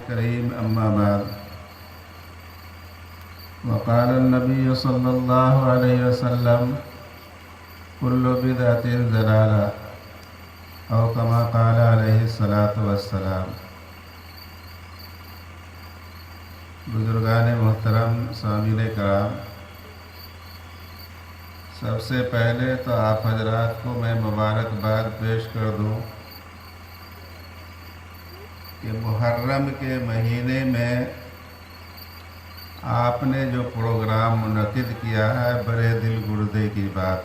الكريم أما بعد وقال النبي صلى الله عليه وسلم كل بدعة ضلالة أو كما قال عليه الصلاة والسلام۔ بزرگان محترم، سامعین کرام، سب سے پہلے تو آپ حضرات کو میں مبارکباد پیش کر دوں کہ محرم کے مہینے میں آپ نے جو پروگرام منعقد کیا ہے بڑے دل گردے کی بات،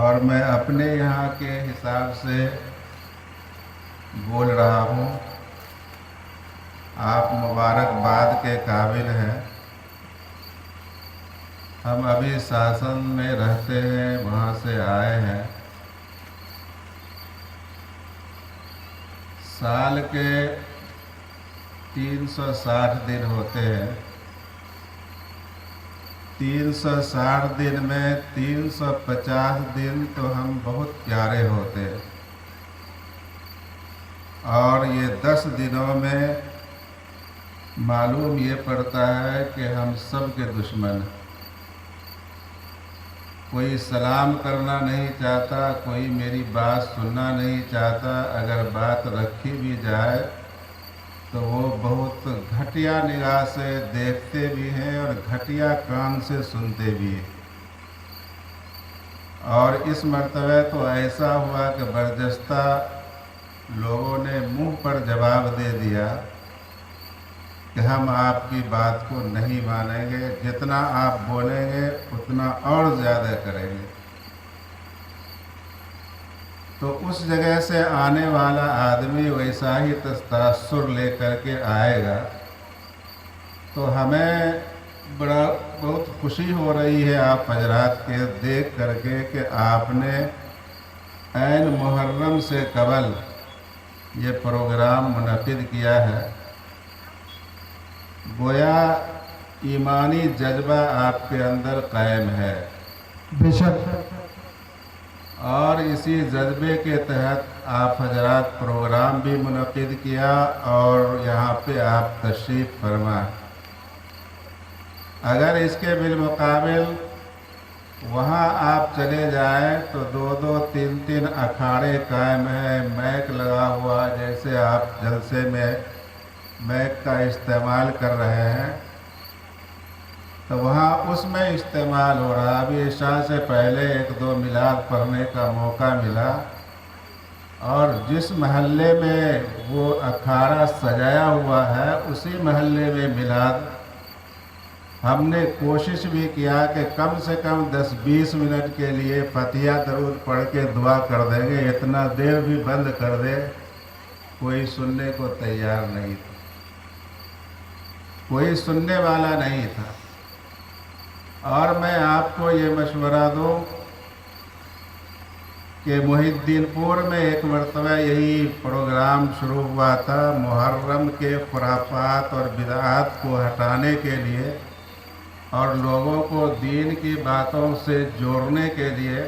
اور میں اپنے یہاں کے حساب سے بول رہا ہوں، آپ مبارکباد کے قابل ہیں۔ ہم ابھی ساسن میں رہتے ہیں، وہاں سے آئے ہیں۔ سال کے 360 دن ہوتے ہیں، 360 دن میں 350 دن تو ہم بہت پیارے ہوتے ہیں، اور یہ 10 دنوں میں معلوم یہ پڑتا ہے کہ ہم سب کے دشمن ہیں۔ کوئی سلام کرنا نہیں چاہتا، کوئی میری بات سننا نہیں چاہتا، اگر بات رکھی بھی جائے تو وہ بہت گھٹیا نگاہ سے دیکھتے بھی ہیں اور گھٹیا کان سے سنتے بھی ہیں۔ اور اس مرتبہ تو ایسا ہوا کہ برجستہ لوگوں نے منہ پر جواب دے دیا کہ ہم آپ کی بات کو نہیں مانیں گے، جتنا آپ بولیں گے اتنا اور زیادہ کریں گے۔ تو اس جگہ سے آنے والا آدمی ویسا ہی تاثر لے کر کے آئے گا، تو ہمیں بہت خوشی ہو رہی ہے آپ حضرات کے دیکھ کر کے کہ آپ نے عین محرم سے قبل یہ پروگرام منعقد کیا ہے۔ گویا ایمانی جذبہ آپ کے اندر قائم ہے، بے شک، اور اسی جذبے کے تحت آپ حضرات پروگرام بھی منعقد کیا اور یہاں پہ آپ تشریف فرما۔ اگر اس کے بالمقابل وہاں آپ چلے جائیں تو 2 3 اکھاڑے قائم ہیں، میک لگا ہوا، جیسے آپ جلسے میں میک کا استعمال کر رہے ہیں، تو وہاں اس میں استعمال ہو رہا۔ ابھی عشاء سے پہلے 1 2 میلاد پڑھنے کا موقع ملا، اور جس محلے میں وہ اکھاڑا سجایا ہوا ہے اسی محلے میں میلاد۔ ہم نے کوشش بھی کیا کہ کم سے کم 10-20 منٹ کے لیے فاتحہ درود پڑھ کے دعا کر دیں گے، اتنا دیر بھی بند کر دے، کوئی سننے کو تیار نہیں تھا، کوئی سننے والا نہیں تھا۔ اور میں آپ کو یہ مشورہ دوں کہ محی الدین پور میں ایک مرتبہ یہی پروگرام شروع ہوا تھا، محرم کے خرافات اور بدعات کو ہٹانے کے لیے اور لوگوں کو دین کی باتوں سے جوڑنے کے لیے۔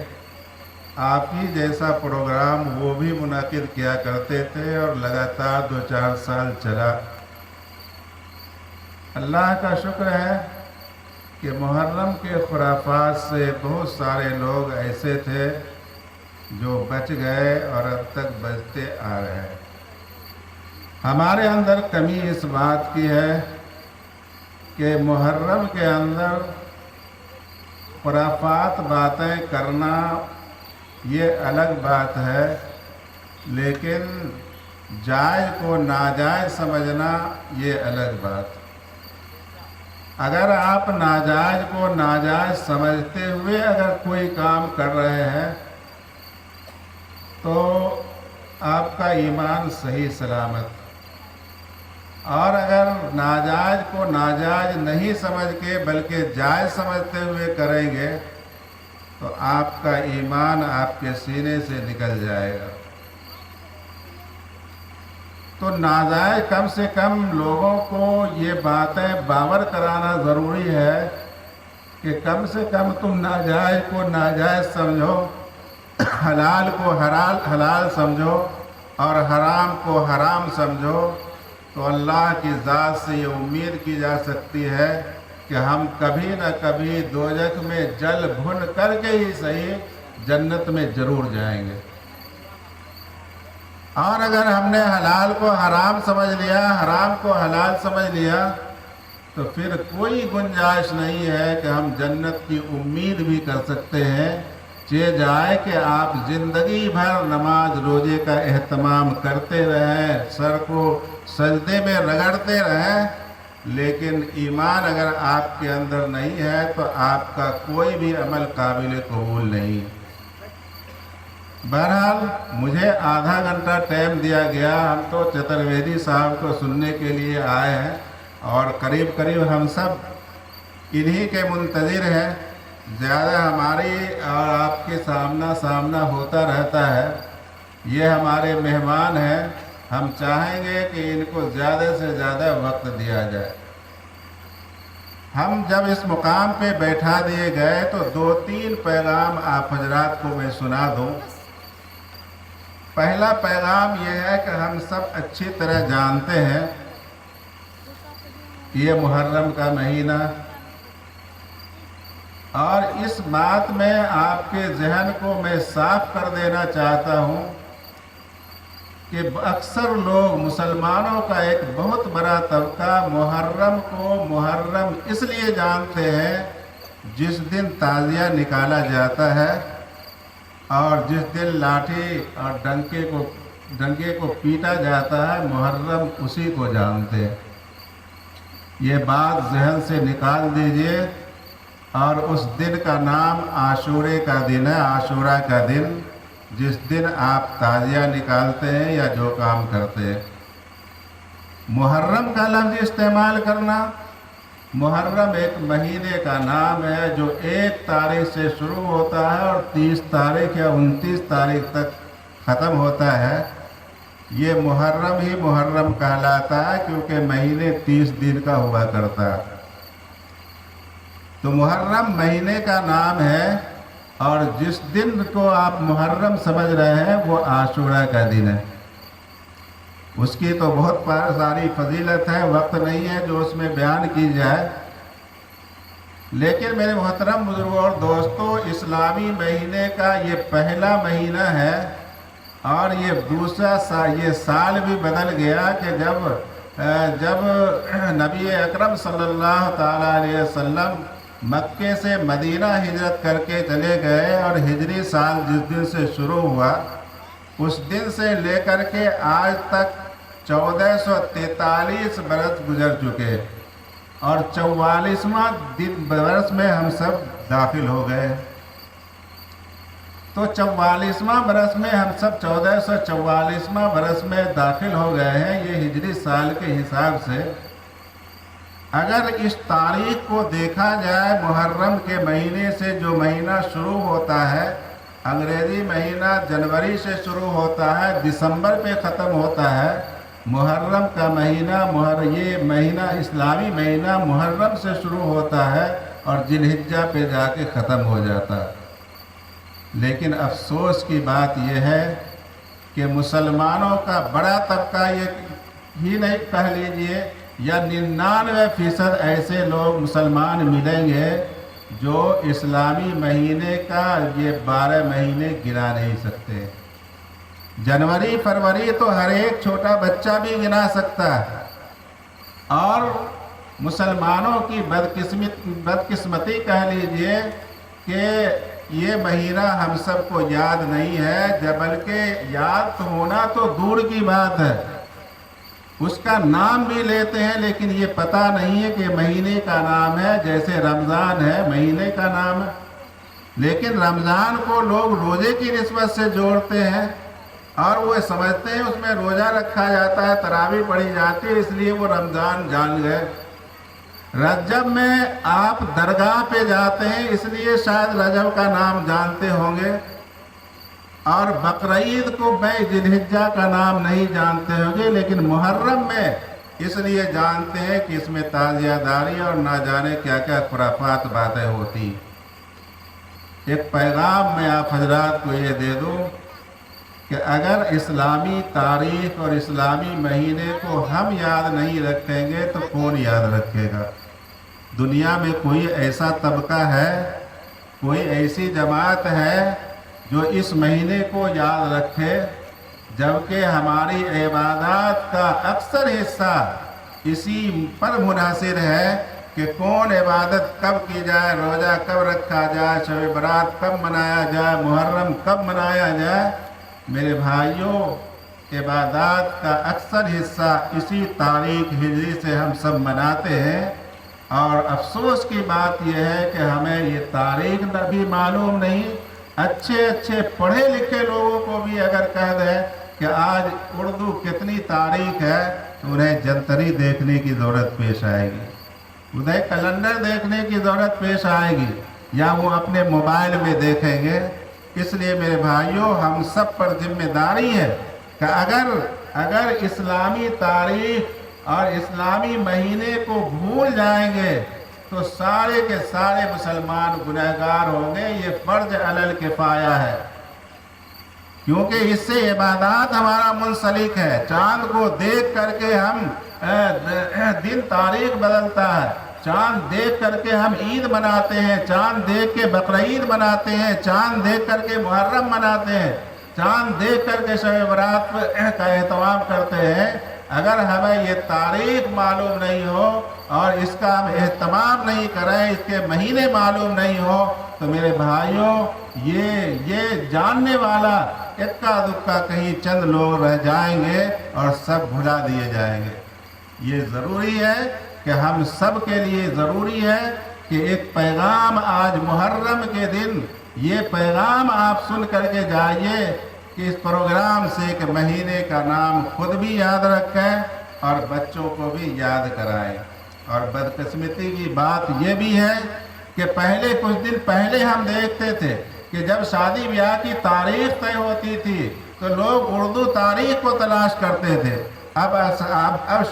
آپ ہی جیسا پروگرام وہ بھی منعقد کیا کرتے تھے، اور لگاتار 2-4 سال چلا۔ اللہ کا شکر ہے کہ محرم کے خرافات سے بہت سارے لوگ ایسے تھے جو بچ گئے اور اب تک بچتے آ رہے ہیں۔ ہمارے اندر کمی اس بات کی ہے کہ محرم کے اندر خرافات باتیں کرنا یہ الگ بات ہے، لیکن جائز کو ناجائز سمجھنا یہ الگ بات۔ اگر آپ ناجائز کو ناجائز سمجھتے ہوئے اگر کوئی کام کر رہے ہیں تو آپ کا ایمان صحیح سلامت، اور اگر ناجائز کو ناجائز نہیں سمجھ کے بلکہ جائز سمجھتے ہوئے کریں گے تو آپ کا ایمان آپ کے سینے سے نکل جائے گا۔ تو ناجائز کم سے کم لوگوں کو یہ باتیں باور کرانا ضروری ہے کہ کم سے کم تم ناجائز کو ناجائز سمجھو، حلال کو حلال سمجھو، اور حرام کو حرام سمجھو تو اللہ کی ذات سے یہ امید کی جا سکتی ہے کہ ہم کبھی نہ کبھی دوزخ میں جل بھن کر کے ہی صحیح جنت میں ضرور جائیں گے۔ اور اگر ہم نے حلال کو حرام سمجھ لیا، حرام کو حلال سمجھ لیا، تو پھر کوئی گنجائش نہیں ہے کہ ہم جنت کی امید بھی کر سکتے ہیں۔ چہ جائے کہ آپ زندگی بھر نماز روزے کا اہتمام کرتے رہیں، سر کو سجدے میں رگڑتے رہیں، لیکن ایمان اگر آپ کے اندر نہیں ہے تو آپ کا کوئی بھی عمل قابل قبول نہیں۔ بہرحال مجھے آدھا گھنٹہ ٹائم دیا گیا، ہم تو چترویدی صاحب کو سننے کے لیے آئے ہیں اور قریب قریب ہم سب انہی کے منتظر ہیں۔ زیادہ ہماری اور آپ کے سامنا ہوتا رہتا ہے، یہ ہمارے مہمان ہیں، ہم چاہیں گے کہ ان کو زیادہ سے زیادہ وقت دیا جائے۔ ہم جب اس مقام پہ بیٹھا دیے گئے تو 2-3 پیغام آپ حضرات کو میں سنا دوں۔ پہلا پیغام یہ ہے کہ ہم سب اچھی طرح جانتے ہیں یہ محرم کا مہینہ، اور اس بات میں آپ کے ذہن کو میں صاف کر دینا چاہتا ہوں کہ اکثر لوگ مسلمانوں کا ایک بہت بڑا طبقہ محرم کو محرم اس لیے جانتے ہیں جس دن تعزیہ نکالا جاتا ہے اور جس دن لاٹھی اور ڈنکے کو پیٹا جاتا ہے، محرم اسی کو جانتے ہیں۔ یہ بات ذہن سے نکال دیجئے، اور اس دن کا نام عاشورے کا دن ہے، عاشورہ کا دن، جس دن آپ تعزیہ نکالتے ہیں یا جو کام کرتے ہیں۔ محرم کا لفظ استعمال کرنا، محرم ایک مہینے کا نام ہے جو 1 تاریخ سے شروع ہوتا ہے اور 30 تاریخ یا 29 تاریخ تک ختم ہوتا ہے۔ یہ محرم ہی محرم کہلاتا ہے کیونکہ مہینے 30 دن کا ہوا کرتا ہے۔ تو محرم مہینے کا نام ہے، اور جس دن کو آپ محرم سمجھ رہے ہیں وہ عاشورہ کا دن ہے۔ اس کی تو بہت ساری فضیلت ہے، وقت نہیں ہے جو اس میں بیان کی جائے، لیکن میرے محترم بزرگوں اور دوستوں، اسلامی مہینے کا یہ پہلا مہینہ ہے، اور یہ دوسرا یہ سال بھی بدل گیا کہ جب نبی اکرم صلی اللہ تعالیٰ علیہ وسلم مکے سے مدینہ ہجرت کر کے چلے گئے، اور ہجری سال جس دن سے شروع ہوا اس دن سے لے کر کے آج تک 1443 برس گزر چکے، اور 44واں برس میں ہم سب داخل ہو گئے۔ تو 44واں برس میں ہم سب 1444واں برس میں داخل ہو گئے ہیں، یہ ہجری سال کے حساب سے۔ اگر اس تاریخ کو دیکھا جائے، محرم کے مہینے سے جو مہینہ شروع ہوتا ہے، انگریزی مہینہ جنوری سے شروع ہوتا ہے، دسمبر پہ ختم ہوتا ہے۔ محرم کا مہینہ یہ مہینہ اسلامی مہینہ محرم سے شروع ہوتا ہے اور ذی الحجہ پہ جا کے ختم ہو جاتا ہے۔ لیکن افسوس کی بات یہ ہے کہ مسلمانوں کا بڑا طبقہ، یہ ہی نہیں کہہ لیجئے، یا 99% ایسے لوگ مسلمان ملیں گے جو اسلامی مہینے کا یہ 12 مہینے گنا نہیں سکتے۔ جنوری فروری تو ہر ایک چھوٹا بچہ بھی گنا سکتا ہے، اور مسلمانوں کی بدقسمتی کہہ لیجئے کہ یہ مہینہ ہم سب کو یاد نہیں ہے، بلکہ یاد ہونا تو دور کی بات ہے، اس کا نام بھی لیتے ہیں لیکن یہ پتہ نہیں ہے کہ مہینے کا نام ہے۔ جیسے رمضان ہے، مہینے کا نام ہے، لیکن رمضان کو لوگ روزے کی نسبت سے جوڑتے ہیں، اور وہ سمجھتے ہیں اس میں روزہ رکھا جاتا ہے، تراویح پڑھی جاتی ہے، اس لیے وہ رمضان جان گئے۔ رجب میں آپ درگاہ پہ جاتے ہیں، اس لیے شاید رجب کا نام جانتے ہوں گے، اور بقرعید کو ذی الحجہ کا نام نہیں جانتے ہوں گے، لیکن محرم میں اس لیے جانتے ہیں کہ اس میں تعزیہ داری اور نہ جانے کیا کیا خرافات باتیں ہوتی۔ ایک پیغام میں آپ حضرات کو یہ دے دوں کہ اگر اسلامی تاریخ اور اسلامی مہینے کو ہم یاد نہیں رکھیں گے تو کون یاد رکھے گا؟ دنیا میں کوئی ایسا طبقہ ہے، کوئی ایسی جماعت ہے جو اس مہینے کو یاد رکھے؟ جبکہ ہماری عبادات کا اکثر حصہ اسی پر منحصر ہے کہ کون عبادت کب کی جائے، روزہ کب رکھا جائے، شب برات کب منایا جائے، محرم کب منایا جائے۔ میرے بھائیوں، عبادات کا اکثر حصہ اسی تاریخ ہجری سے ہم سب مناتے ہیں، اور افسوس کی بات یہ ہے کہ ہمیں یہ تاریخ بھی معلوم نہیں۔ اچھے پڑھے لکھے لوگوں کو بھی اگر کہہ دیں کہ آج اردو کتنی تاریخ ہے تو انہیں جنتری دیکھنے کی ضرورت پیش آئے گی، انہیں کیلنڈر دیکھنے کی ضرورت پیش آئے گی، یا وہ اپنے موبائل میں دیکھیں گے۔ اس لیے میرے بھائیوں، ہم سب پر ذمہ داری ہے کہ اگر اسلامی تاریخ اور اسلامی مہینے کو بھول جائیں گے تو سارے کے سارے مسلمان گنہگار ہوں گے۔ یہ فرض علی الکفایہ ہے، کیونکہ اس سے عبادات ہمارا منسلک ہے۔ چاند کو دیکھ کر کے ہم دن تاریخ بدلتا ہے، چاند دیکھ کر کے ہم عید مناتے ہیں، چاند دیکھ کے بقرعید مناتے ہیں، چاند دیکھ کر کے محرم مناتے ہیں، چاند دیکھ کر کے شب برات کا اہتمام کرتے ہیں۔ اگر ہمیں یہ تاریخ معلوم نہیں ہو اور اس کا ہم اہتمام نہیں کریں، اس کے مہینے معلوم نہیں ہو، تو میرے بھائیوں یہ جاننے والا اکا دکا کہیں چند لوگ رہ جائیں گے اور سب بھلا دیے جائیں گے۔ یہ ضروری ہے کہ ہم سب کے لیے ضروری ہے کہ ایک پیغام آج محرم کے دن یہ پیغام آپ سن کر کے جائیے کہ اس پروگرام سے کہ مہینے کا نام خود بھی یاد رکھیں اور بچوں کو بھی یاد کرائیں۔ اور بدقسمتی کی بات یہ بھی ہے کہ پہلے کچھ دن پہلے ہم دیکھتے تھے کہ جب شادی بیاہ کی تاریخ طے ہوتی تھی تو لوگ اردو تاریخ کو تلاش کرتے تھے۔ اب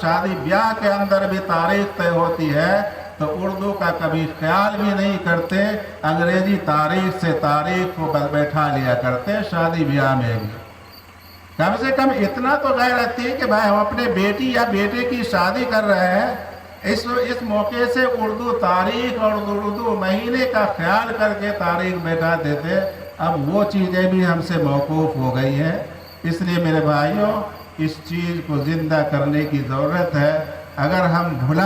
شادی بیاہ کے اندر بھی تاریخ طے ہوتی ہے تو اردو کا کبھی خیال بھی نہیں کرتے، انگریزی تاریخ سے تاریخ کو بیٹھا لیا کرتے شادی بیاہ میں بھی۔ کم سے کم اتنا تو غیرت تھی کہ بھائی ہم اپنے بیٹی یا بیٹے کی شادی کر رہے ہیں، اس موقع سے اردو تاریخ اور اردو مہینے کا خیال کر کے تاریخ بیٹھا دیتے۔ اب وہ چیزیں بھی ہم سے موقوف ہو گئی ہیں۔ اس لیے میرے بھائیوں، اس چیز کو زندہ کرنے کی ضرورت ہے۔ اگر ہم بھول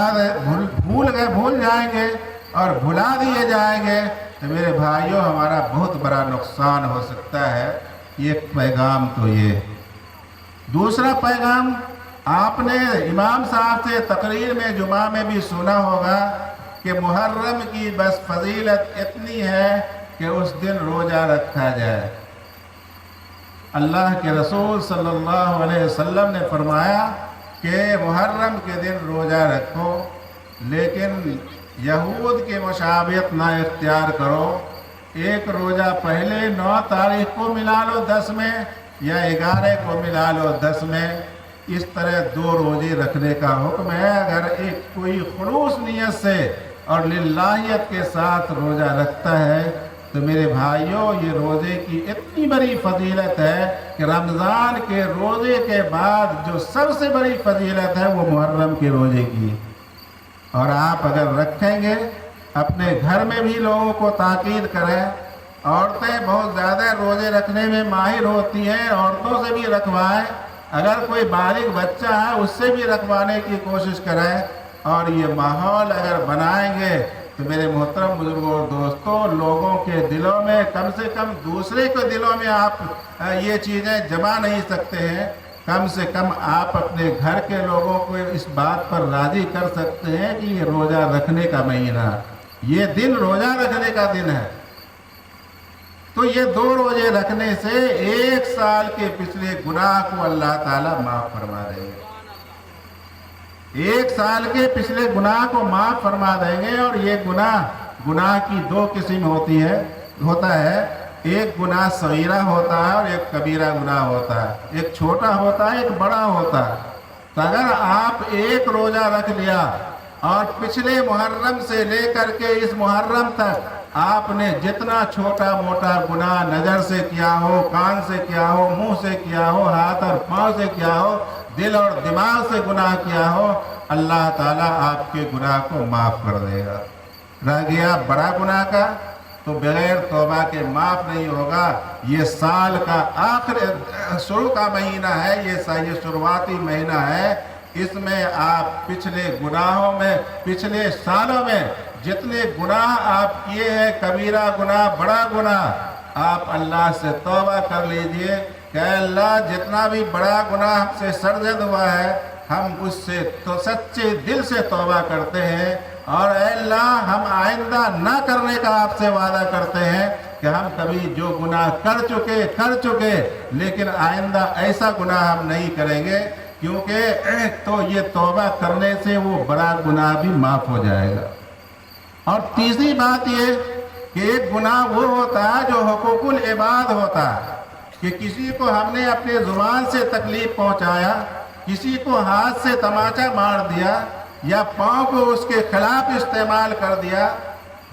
جائیں گے اور بھلا دیے جائیں گے تو میرے بھائیوں ہمارا بہت بڑا نقصان ہو سکتا ہے۔ یہ پیغام تو یہ۔ دوسرا پیغام آپ نے امام صاحب سے تقریر میں جمعہ میں بھی سنا ہوگا کہ محرم کی بس فضیلت اتنی ہے کہ اس دن روزہ رکھا جائے۔ اللہ کے رسول صلی اللہ علیہ وسلم نے فرمایا کہ محرم کے دن روزہ رکھو، لیکن یہود کے مشابہت نہ اختیار کرو۔ ایک روزہ پہلے 9 تاریخ کو ملا لو 10 میں، یا 11 کو ملا لو 10 میں۔ اس طرح 2 روزے رکھنے کا حکم ہے۔ اگر کوئی خلوص نیت سے اور للہیت کے ساتھ روزہ رکھتا ہے تو میرے بھائیوں یہ روزے کی اتنی بڑی فضیلت ہے کہ رمضان کے روزے کے بعد جو سب سے بڑی فضیلت ہے وہ محرم کے روزے کی۔ اور آپ اگر رکھیں گے، اپنے گھر میں بھی لوگوں کو تاکید کریں۔ عورتیں بہت زیادہ روزے رکھنے میں ماہر ہوتی ہیں، عورتوں سے بھی رکھوائیں۔ اگر کوئی بالغ بچہ ہے اس سے بھی رکھوانے کی کوشش کریں، اور یہ ماحول اگر بنائیں گے تو میرے محترم بزرگوں اور دوستوں، لوگوں کے دلوں میں کم سے کم دوسرے کے دلوں میں آپ یہ چیزیں جما نہیں سکتے ہیں، کم سے کم آپ اپنے گھر کے لوگوں کو اس بات پر راضی کر سکتے ہیں کہ یہ روزہ رکھنے کا مہینہ، یہ دن روزہ رکھنے کا دن ہے۔ تو یہ 2 روزے رکھنے سے 1 سال کے پچھلے گناہ کو اللہ تعالیٰ معاف فرما دیں گے۔ 1 سال کے پچھلے گناہ کو معاف فرما دیں گے۔ اور یہ گناہ کی 2 قسم ہوتا ہے۔ ایک گناہ صغیرہ ہوتا ہے اور ایک کبیرہ گناہ ہوتا ہے۔ ایک چھوٹا ہوتا ہے، ایک بڑا ہوتا ہے۔ تو اگر آپ 1 روزہ رکھ لیا اور پچھلے محرم سے لے کر کے اس محرم تک آپ نے جتنا چھوٹا موٹا گناہ نظر سے کیا ہو، کان سے کیا ہو، منہ سے کیا ہو، ہاتھ اور پاؤں سے کیا ہو، دل اور دماغ سے گناہ کیا ہو، اللہ تعالیٰ آپ کے گناہ کو معاف کر دے گا۔ رہ گیا بڑا گناہ کا تو بغیر توبہ کے معاف نہیں ہوگا۔ یہ سال کا شروع کا مہینہ ہے، یہ شروعاتی مہینہ ہے، اس میں آپ پچھلے گناہوں میں، پچھلے سالوں میں جتنے گناہ آپ کیے ہیں، کبیرہ گناہ، بڑا گناہ، آپ اللہ سے توبہ کر لیجئے کہ اے اللہ جتنا بھی بڑا گناہ ہم سے سرزد ہوا ہے، ہم اس سے تو سچے دل سے توبہ کرتے ہیں، اور اے اللہ ہم آئندہ نہ کرنے کا آپ سے وعدہ کرتے ہیں کہ ہم کبھی جو گناہ کر چکے لیکن آئندہ ایسا گناہ ہم نہیں کریں گے، کیونکہ تو یہ توبہ کرنے سے وہ بڑا گناہ بھی معاف ہو جائے گا۔ اور تیسری بات یہ کہ ایک گناہ وہ ہوتا ہے جو حقوق العباد ہوتا ہے، کہ کسی کو ہم نے اپنے زبان سے تکلیف پہنچایا، کسی کو ہاتھ سے تماچا مار دیا، یا پاؤں کو اس کے خلاف استعمال کر دیا،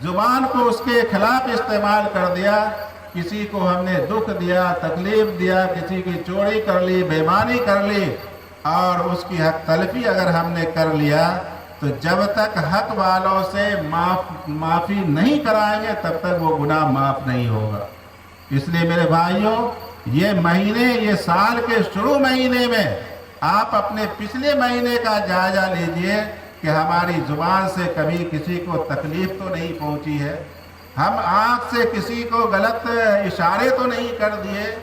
زبان کو اس کے خلاف استعمال کر دیا، کسی کو ہم نے دکھ دیا، تکلیف دیا، کسی کی چوری کر لی، بےایمانی کر لی، اور اس کی حق تلفی اگر ہم نے کر لیا، تو جب تک حق والوں سے معافی نہیں کرائیں گے تب تک وہ گناہ معاف نہیں ہوگا۔ اس لیے میرے بھائیوں، یہ مہینے، یہ سال کے شروع مہینے میں آپ اپنے پچھلے مہینے کا جائزہ لیجئے کہ ہماری زبان سے کبھی کسی کو تکلیف تو نہیں پہنچی ہے، ہم آنکھ سے کسی کو غلط اشارے تو نہیں کر دیے،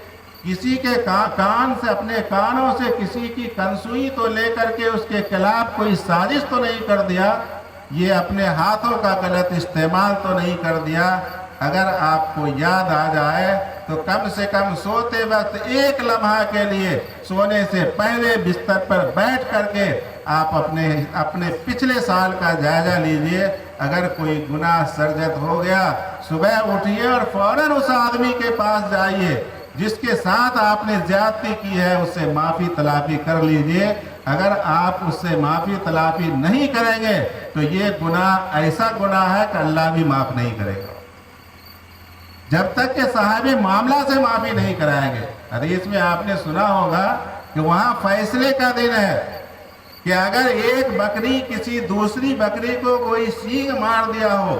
کسی کے کان سے، اپنے کانوں سے کسی کی کنسوئی تو لے کر کے اس کے خلاف کوئی سازش تو نہیں کر دیا، یہ اپنے ہاتھوں کا غلط استعمال تو نہیں کر دیا۔ اگر آپ کو یاد آ جائے تو کم سے کم سوتے وقت ایک لمحہ کے لیے سونے سے پہلے بستر پر بیٹھ کر کے آپ اپنے پچھلے سال کا جائزہ لیجئے۔ اگر کوئی گناہ سرزد ہو گیا، صبح اٹھیے اور فوراً اس آدمی کے پاس جائیے جس کے ساتھ آپ نے زیادتی کی ہے، اس سے معافی تلافی کر لیجئے۔ اگر آپ اس سے معافی تلافی نہیں کریں گے تو یہ گناہ ایسا گناہ ہے کہ اللہ بھی معاف نہیں کرے گا، جب تک کہ صاحب معاملہ سے معافی نہیں کرائیں گے۔ حدیث میں آپ نے سنا ہوگا کہ وہاں فیصلے کا دن ہے کہ اگر ایک بکری کسی دوسری بکری کو کوئی سینگ مار دیا ہو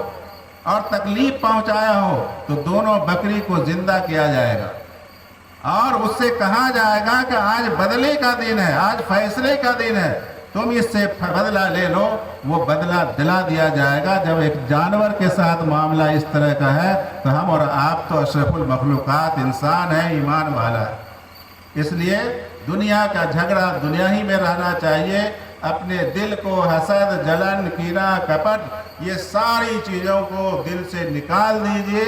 اور تکلیف پہنچایا ہو تو دونوں بکری کو زندہ کیا جائے گا، اور اس سے کہا جائے گا کہ آج بدلے کا دن ہے، آج فیصلے کا دن ہے، تم اس سے بدلہ لے لو۔ وہ بدلہ دلا دیا جائے گا۔ جب ایک جانور کے ساتھ معاملہ اس طرح کا ہے تو ہم اور آپ تو اشرف المخلوقات انسان ہیں، ایمان والا ہے۔ اس لیے دنیا کا جھگڑا دنیا ہی میں رہنا چاہیے۔ اپنے دل کو حسد، جلن، کینہ، کپٹ، یہ ساری چیزوں کو دل سے نکال دیجئے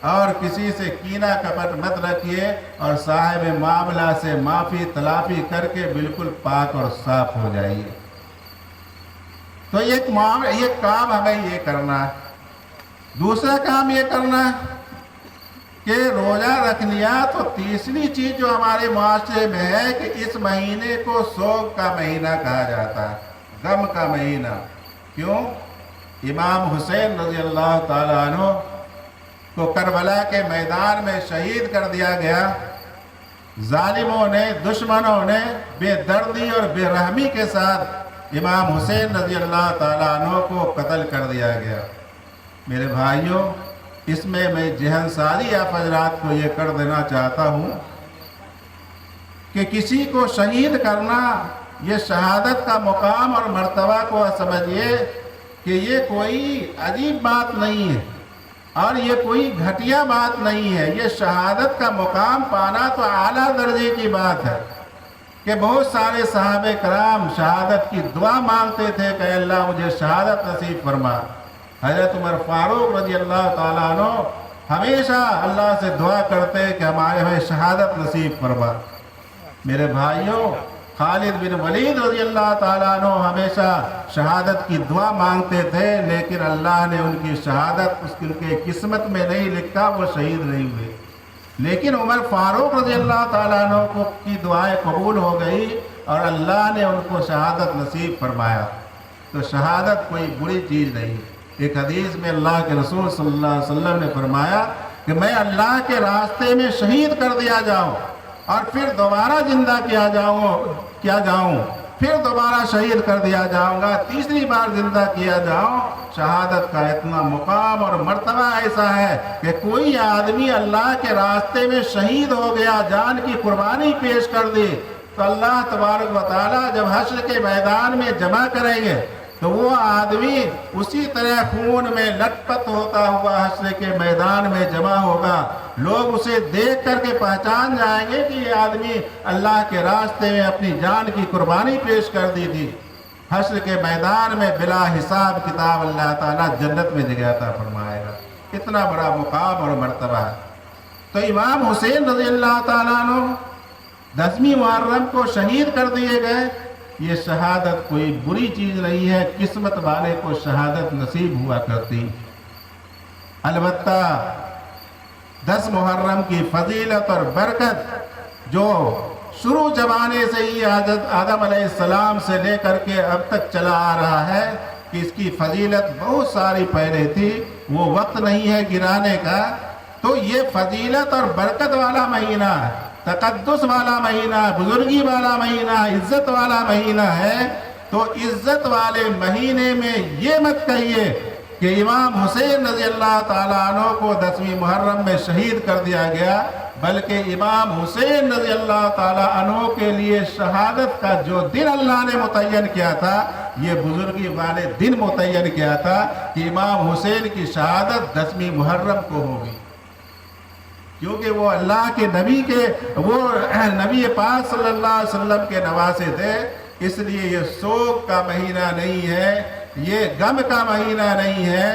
اور کسی سے کینہ کپٹ مت رکھیے، اور صاحب معاملہ سے معافی تلافی کر کے بالکل پاک اور صاف ہو جائیے۔ تو یہ کام ہمیں یہ کرنا ہے۔ دوسرا کام یہ کرنا ہے کہ روزہ رکھ لیا تو تیسری چیز جو ہمارے معاشرے میں ہے کہ اس مہینے کو سوگ کا مہینہ کہا جاتا ہے، غم کا مہینہ۔ کیوں؟ امام حسین رضی اللہ تعالیٰ عنہ کو کربلا کے میدان میں شہید کر دیا گیا۔ ظالموں نے، دشمنوں نے بے دردی اور بے رحمی کے ساتھ امام حسین رضی اللہ تعالیٰ عنہ کو قتل کر دیا گیا۔ میرے بھائیوں، اس میں ذہن سازی آپ حضرات کو یہ کر دینا چاہتا ہوں کہ کسی کو شہید کرنا، یہ شہادت کا مقام اور مرتبہ کو سمجھیے کہ یہ کوئی عجیب بات نہیں ہے اور یہ کوئی گھٹیا بات نہیں ہے۔ یہ شہادت کا مقام پانا تو اعلیٰ درجے کی بات ہے کہ بہت سارے صحابہ کرام شہادت کی دعا مانگتے تھے کہ اللہ مجھے شہادت نصیب فرما۔ حضرت عمر فاروق رضی اللہ تعالیٰ عنہ ہمیشہ اللہ سے دعا کرتے کہ ہمیں شہادت نصیب فرما۔ میرے بھائیوں، خالد بن ولید رضی اللہ تعالیٰ عنہ ہمیشہ شہادت کی دعا مانگتے تھے، لیکن اللہ نے ان کی شہادت ان کے قسمت میں نہیں لکھا، وہ شہید نہیں ہوئے۔ لیکن عمر فاروق رضی اللہ تعالیٰ عنہ کی دعائیں قبول ہو گئی اور اللہ نے ان کو شہادت نصیب فرمایا۔ تو شہادت کوئی بری چیز نہیں ہے۔ ایک حدیث میں اللہ کے رسول صلی اللہ علیہ وسلم نے فرمایا کہ میں اللہ کے راستے میں شہید کر دیا جاؤں اور پھر دوبارہ زندہ کیا جاؤں پھر دوبارہ شہید کر دیا جاؤں گا، تیسری بار زندہ کیا جاؤں، شہادت کا اتنا مقام اور مرتبہ ایسا ہے کہ کوئی آدمی اللہ کے راستے میں شہید ہو گیا، جان کی قربانی پیش کر دی، تو اللہ تبارک و تعالیٰ جب حشر کے میدان میں جمع کریں گے تو وہ آدمی اسی طرح خون میں لٹ پٹ ہوتا ہوا حشر کے میدان میں جمع ہوگا۔ لوگ اسے دیکھ کر کے پہچان جائیں گے کہ یہ آدمی اللہ کے راستے میں اپنی جان کی قربانی پیش کر دی تھی۔ حشر کے میدان میں بلا حساب کتاب اللہ تعالیٰ جنت میں جگہ عطا فرمائے گا۔ اتنا بڑا مقام اور مرتبہ ہے۔ تو امام حسین رضی اللہ تعالیٰ عنہ 10ویں محرم کو شہید کر دیے گئے۔ یہ شہادت کوئی بری چیز نہیں ہے، قسمت والے کو شہادت نصیب ہوا کرتی۔ البتہ 10 محرم کی فضیلت اور برکت جو شروع زمانے سے ہی حضرت آدم علیہ السلام سے لے کر کے اب تک چلا آ رہا ہے کہ اس کی فضیلت بہت ساری پہلے تھی، وہ وقت نہیں ہے گرانے کا۔ تو یہ فضیلت اور برکت والا مہینہ، تقدس والا مہینہ، بزرگی والا مہینہ، عزت والا مہینہ ہے۔ تو عزت والے مہینے میں یہ مت کہیے کہ امام حسین رضی اللہ تعالیٰ عنہ کو 10ویں محرم میں شہید کر دیا گیا، بلکہ امام حسین رضی اللہ تعالیٰ عنہ کے لیے شہادت کا جو دن اللہ نے متعین کیا تھا، یہ بزرگی والے دن متعین کیا تھا کہ امام حسین کی شہادت 10ویں محرم کو ہوگی، کیونکہ وہ اللہ کے نبی پاک صلی اللہ علیہ وسلم کے نواسے تھے۔ اس لیے یہ سوگ کا مہینہ نہیں ہے، یہ غم کا مہینہ نہیں ہے،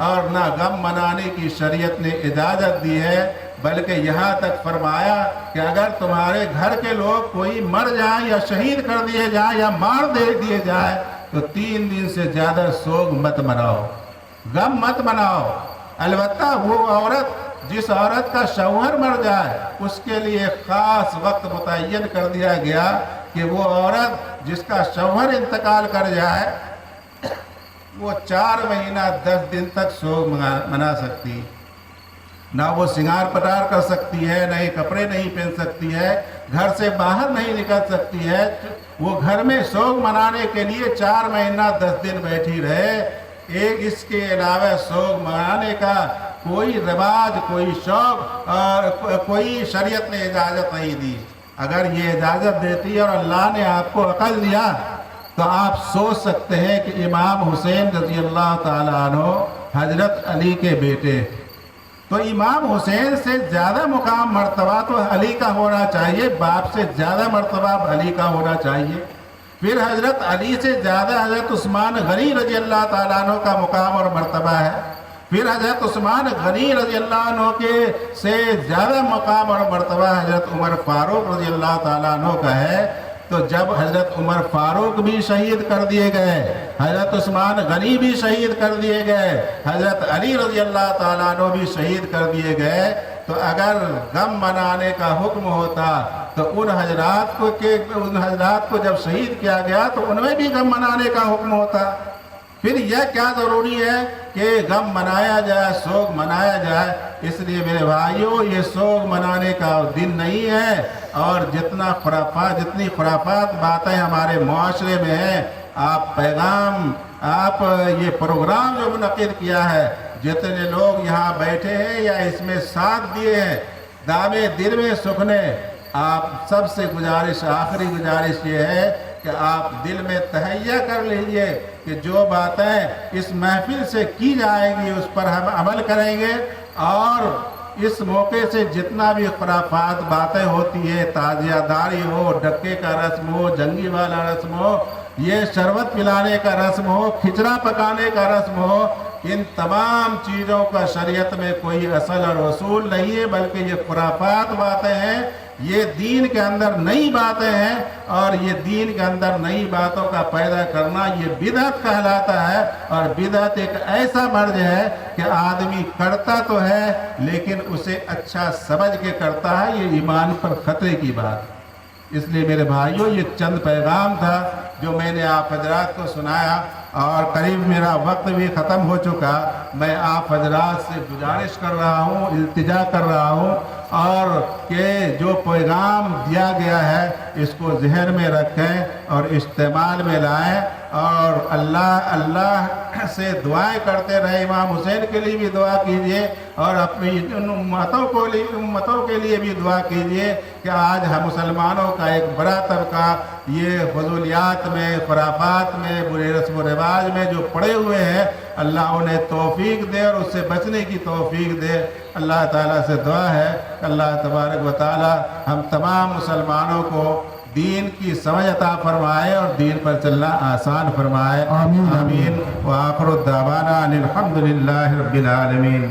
اور نہ غم منانے کی شریعت نے اجازت دی ہے، بلکہ یہاں تک فرمایا کہ اگر تمہارے گھر کے لوگ کوئی مر جائیں یا شہید کر دیے جائیں یا مار دے دیے جائیں تو 3 دن سے زیادہ سوگ مت مناؤ، غم مت مناؤ۔ البتہ وہ عورت جس عورت کا شوہر مر جائے اس کے لیے خاص وقت متعین کر دیا گیا کہ وہ عورت جس کا شوہر انتقال کر جائے وہ 4 مہینہ 10 دن تک سوگ منا سکتی، نہ وہ سنگار پٹار کر سکتی ہے، نئے کپڑے نہیں پہن سکتی ہے، گھر سے باہر نہیں نکل سکتی ہے، وہ گھر میں سوگ منانے کے لیے 4 مہینہ 10 دن بیٹھی رہے۔ اس کے علاوہ سوگ منانے کا کوئی رواج، کوئی شوق اور کوئی شریعت نے اجازت نہیں دی۔ اگر یہ اجازت دیتی اور اللہ نے آپ کو عقل دیا تو آپ سوچ سکتے ہیں کہ امام حسین رضی اللہ تعالیٰ عنہ حضرت علی کے بیٹے، تو امام حسین سے زیادہ مقام مرتبہ تو علی کا ہونا چاہیے، باپ سے زیادہ مرتبہ علی کا ہونا چاہیے۔ پھر حضرت علی سے زیادہ حضرت عثمان غنی رضی اللہ تعالیٰ عنہ کا مقام اور مرتبہ ہے۔ پھر حضرت عثمان غنی رضی اللہ عنہ سے زیادہ مقام اور مرتبہ حضرت عمر فاروق رضی اللہ تعالیٰ عنہ کا ہے۔ تو جب حضرت عمر فاروق بھی شہید کر دیے گئے، حضرت عثمان غنی بھی شہید کر دیے گئے، حضرت علی رضی اللہ تعالیٰ عنہ بھی شہید کر دیے گئے، تو اگر غم منانے کا حکم ہوتا تو ان حضرات کو جب شہید کیا گیا تو ان میں بھی غم منانے کا حکم ہوتا۔ پھر یہ کیا ضروری ہے کہ غم منایا جائے، سوگ منایا جائے؟ اس لیے میرے بھائیوں، یہ سوگ منانے کا دن نہیں ہے، اور جتنی خرافات باتیں ہمارے معاشرے میں ہیں، آپ یہ پروگرام جو منعقد کیا ہے، جتنے لوگ یہاں بیٹھے ہیں یا اس میں ساتھ دیے ہیں، دامے دل میں سکھنے، آپ سب سے آخری گزارش یہ ہے کہ آپ دل میں تہیہ کر لیجئے کہ جو باتیں اس محفل سے کی جائیں گی اس پر ہم عمل کریں گے، اور اس موقع سے جتنا بھی خرافات باتیں ہوتی ہیں، تعزیہ داری ہو، ڈکے کا رسم ہو، جنگی والا رسم ہو، یہ شربت پلانے کا رسم ہو، کھچڑا پکانے کا رسم ہو، ان تمام چیزوں کا شریعت میں کوئی اصل اور اصول نہیں ہے، بلکہ یہ خرافات باتیں ہیں، یہ دین کے اندر نئی باتیں ہیں، اور یہ دین کے اندر نئی باتوں کا پیدا کرنا یہ بدعت کہلاتا ہے۔ اور بدعت ایک ایسا مرض ہے کہ آدمی کرتا تو ہے لیکن اسے اچھا سمجھ کے کرتا ہے، یہ ایمان پر خطرے کی بات ہے۔ اس لیے میرے بھائیوں یہ چند پیغام تھا جو میں نے آپ حضرات کو سنایا، اور قریب میرا وقت بھی ختم ہو چکا۔ میں آپ حضرات سے گزارش کر رہا ہوں، التجا کر رہا ہوں، اور کہ جو پیغام دیا گیا ہے اس کو ذہن میں رکھیں اور استعمال میں لائیں، اور اللہ سے دعائیں کرتے رہیں۔ امام حسین کے لیے بھی دعا کیجئے، اور اپنی ان امتوں کے لیے بھی دعا کیجئے کہ آج ہم مسلمانوں کا ایک بڑا طبقہ یہ فضولیات میں، خرافات میں، برے رسم و رواج میں جو پڑے ہوئے ہیں، اللہ انہیں توفیق دے اور اس سے بچنے کی توفیق دے۔ اللہ تعالیٰ سے دعا ہے کہ اللہ تبارک و تعالیٰ ہم تمام مسلمانوں کو دین کی سمجھ عطا فرمائے اور دین پر چلنا آسان فرمائے۔ آمین آمین۔ وآخر الدعوانا ان الحمد للہ رب العالمین۔